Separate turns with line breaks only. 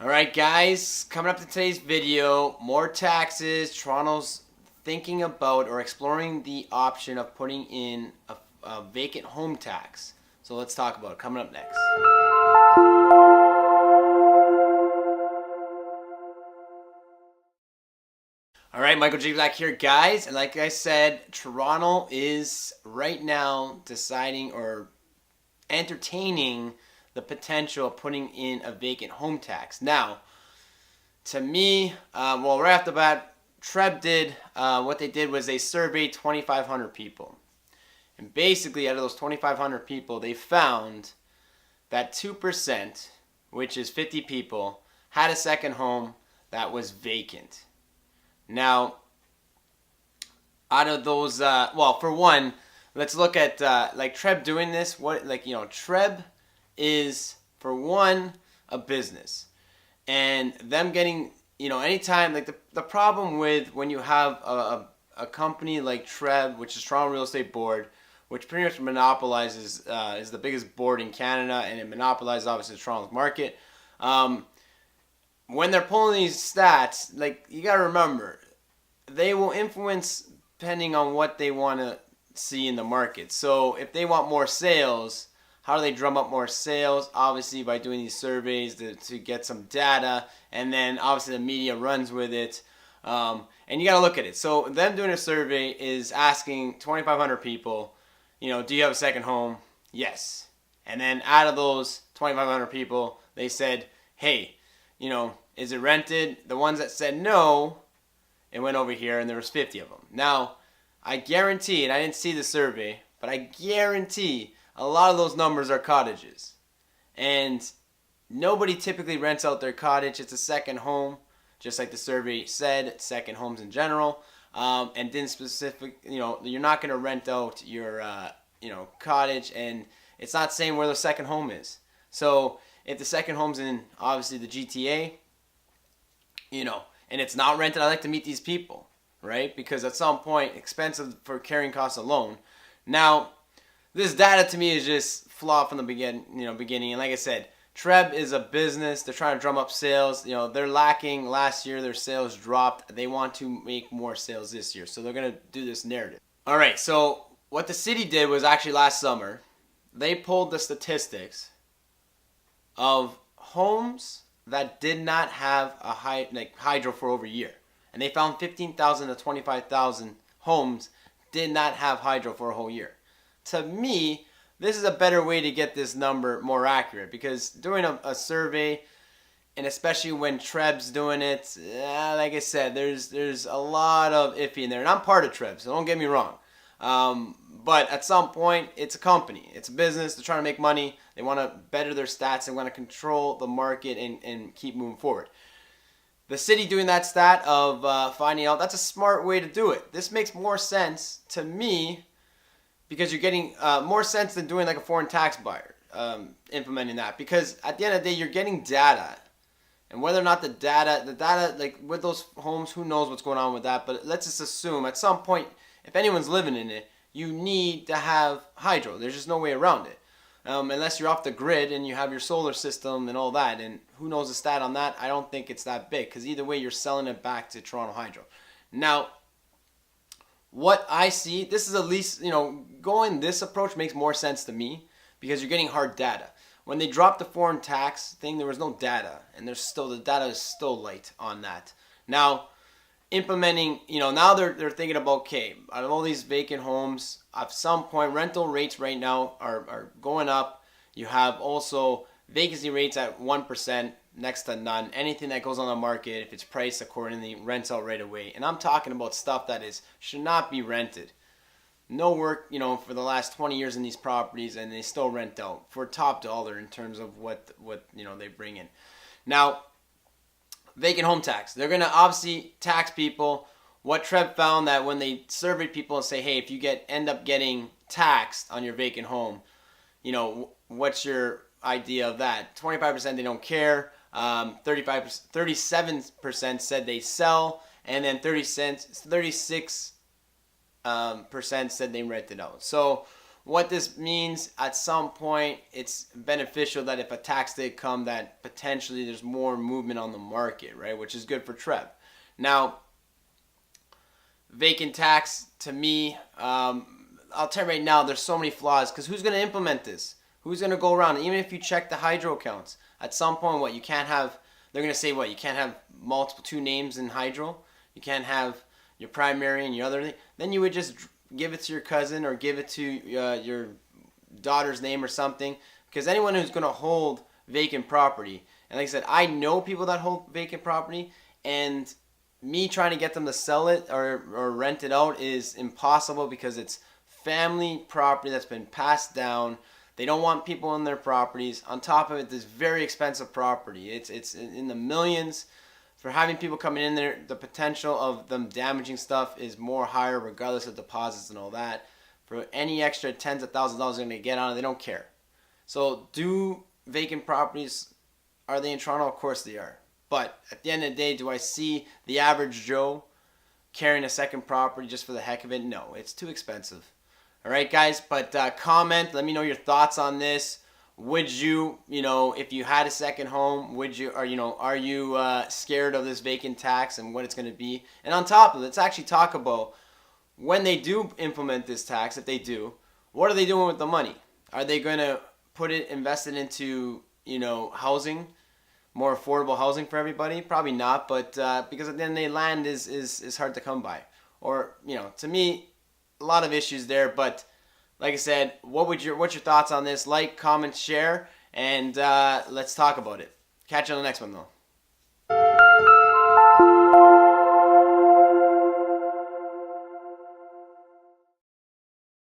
Alright guys, coming up to today's video, more taxes. Toronto's thinking about or exploring the option of putting in a vacant home tax. So let's talk about it, coming up next. Alright, Michael J. Black here guys, and like I said, Toronto is right now deciding or entertaining the potential of putting in a vacant home tax. Now, to me, right off the bat, Treb did, what they did was they surveyed 2,500 people. And basically, out of those 2,500 people, they found that 2%, which is 50 people, had a second home that was vacant. Now, out of those, for one, let's look at like Treb doing this. Treb is, for one, a business, and them getting, anytime, like the problem with when you have a company like Treb, which is Toronto Real Estate Board, which pretty much monopolizes, is the biggest board in Canada, and it monopolizes obviously the Toronto market. When they're pulling these stats, like, you gotta remember, they will influence depending on what they want to see in the market. So if they want more sales, how do they drum up more sales? Obviously by doing these surveys to get some data, and then obviously the media runs with it. And you got to look at it. So them doing a survey is asking 2,500 people, do you have a second home? Yes. And then out of those 2,500 people, they said, hey, is it rented? The ones that said no, it went over here, and there was 50 of them. Now, I guarantee, and I didn't see the survey, but I guarantee a lot of those numbers are cottages. And nobody typically rents out their cottage. It's a second home, just like the survey said, second homes in general. And didn't specific, you're not going to rent out your, cottage, and it's not saying where the second home is. So if the second home's in, obviously, the GTA, and it's not rented, I like to meet these people, right? Because at some point, expensive for carrying costs alone. Now, this data to me is just flawed from the beginning. And like I said, Treb is a business. They're trying to drum up sales. They're lacking. Last year, their sales dropped. They want to make more sales this year. So they're going to do this narrative. All right, so what the city did was actually last summer, they pulled the statistics of homes that did not have a hydro for over a year. And they found 15,000 to 25,000 homes did not have hydro for a whole year. To me, this is a better way to get this number more accurate, because doing a survey, and especially when Treb's doing it, like I said, there's a lot of iffy in there. And I'm part of Treb, so don't get me wrong. But at some point, it's a company. It's a business. They're trying to make money. They want to better their stats. They want to control the market and keep moving forward. The city doing that stat of finding out, that's a smart way to do it. This makes more sense to me, because you're getting more sense than doing like a foreign tax buyer, implementing that. Because at the end of the day, you're getting data. And whether or not the data, like with those homes, who knows what's going on with that. But let's just assume at some point, if anyone's living in it, you need to have hydro. There's just no way around it. Unless you're off the grid and you have your solar system and all that. And who knows the stat on that? I don't think it's that big, because either way, you're selling it back to Toronto Hydro. Now, what I see, this is at least, going this approach makes more sense to me, because you're getting hard data. When they dropped the foreign tax thing, there was no data, and the data is still light on that. Now, implementing, now they're thinking about, okay, out of all these vacant homes, at some point, rental rates right now are going up. You have also vacancy rates at 1%, next to none. Anything that goes on the market, if it's priced accordingly, rents out right away. And I'm talking about stuff that should not be rented. No work, for the last 20 years in these properties, and they still rent out for top dollar in terms of what they bring in. Now, vacant home tax. They're going to obviously tax people. What Treb found, that when they surveyed people and say, hey, if you end up getting taxed on your vacant home, what's your idea of that? 25% they don't care. 37% said they sell, and then 36% said they rent it out. So what this means, at some point, it's beneficial that if a tax did come, that potentially there's more movement on the market, right? Which is good for Trev. Now, vacant tax, to me, I'll tell you right now, there's so many flaws, because who's going to implement this? Who's going to go around? Even if you check the hydro accounts, at some point, what, you can't have, they're going to say, what, you can't have two names in hydro? You can't have your primary and your other thing? Then you would just give it to your cousin or give it to your daughter's name or something, because anyone who's going to hold vacant property, and like I said, I know people that hold vacant property, and me trying to get them to sell it or rent it out is impossible, because it's family property that's been passed down. They don't want people in their properties. On top of it, this very expensive property. It's in the millions. For having people coming in there, the potential of them damaging stuff is more higher, regardless of deposits and all that. For any extra tens of thousands of dollars they're going to get on it, they don't care. So do vacant properties, are they in Toronto? Of course they are. But at the end of the day, do I see the average Joe carrying a second property just for the heck of it? No, it's too expensive. All right, guys, but comment. Let me know your thoughts on this. Would you, if you had a second home, would you, or, are you scared of this vacant tax and what it's going to be? And on top of it, let's actually talk about when they do implement this tax, if they do, what are they doing with the money? Are they going to invest it into, housing, more affordable housing for everybody? Probably not, but because at the end of the day, land is hard to come by. Or, to me, a lot of issues there, but like I said, what's your thoughts on this? Like, comment, share, and let's talk about it. Catch you on the next one, though.